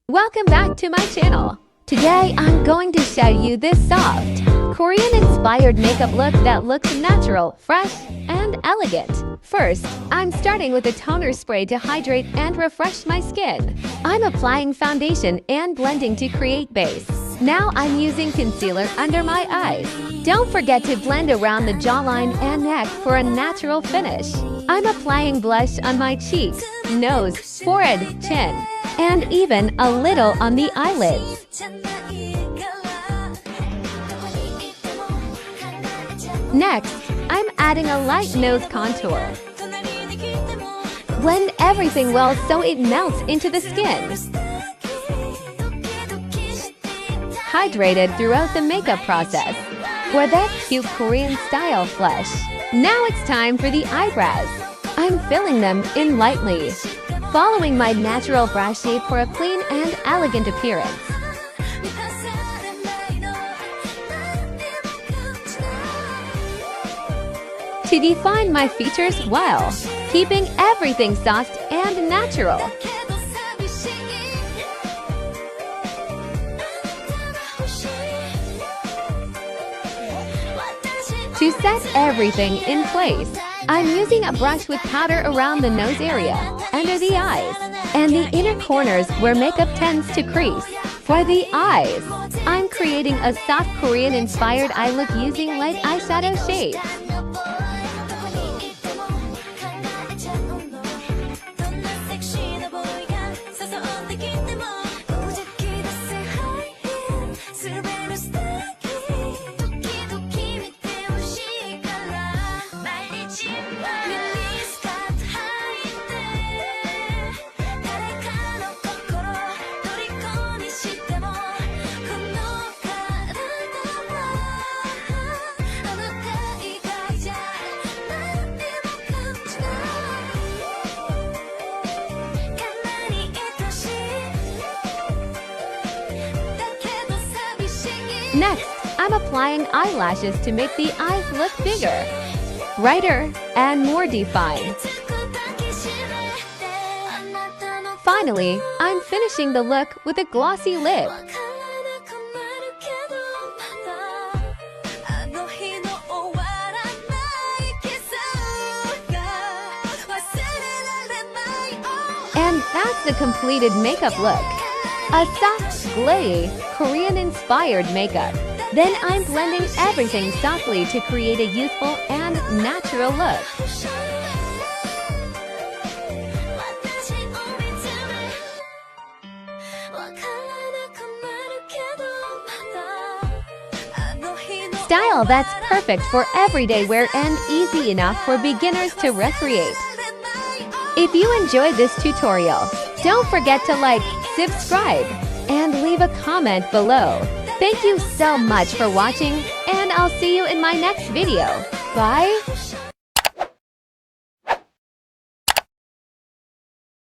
Welcome back to my channel. Today I'm going to show you this soft, Korean-inspired makeup look that looks natural, fresh, and elegant. First, I'm starting with a toner spray to hydrate and refresh my skin. I'm applying foundation and blending to create base. Now I'm using concealer under my eyes. Don't forget to blend around the jawline and neck for a natural finish. I'm applying blush on my cheeks, nose, forehead, chin, and even a little on the eyelids. Next, I'm adding a light nose contour. Blend everything well so it melts into the skin. Hydrated throughout the makeup process for that cute Korean style flush. Now it's time for the eyebrows. I'm filling them in lightly, following my natural brush shape for a clean and elegant appearance. To define my features while keeping everything soft and natural. To set everything in place, I'm using a brush with powder around the nose area, under the eyes, and the inner corners where makeup tends to crease. For the eyes, I'm creating a soft Korean-inspired eye look using light eyeshadow shades. Next, I'm applying eyelashes to make the eyes look bigger, brighter, and more defined. Finally, I'm finishing the look with a glossy lip. And that's the completed makeup look. A soft, glowy, Korean-inspired makeup. Then I'm blending everything softly to create a youthful and natural look. Style that's perfect for everyday wear and easy enough for beginners to recreate. If you enjoyed this tutorial, don't forget to like, subscribe, and leave a comment below. Thank you so much for watching, and I'll see you in my next video. Bye!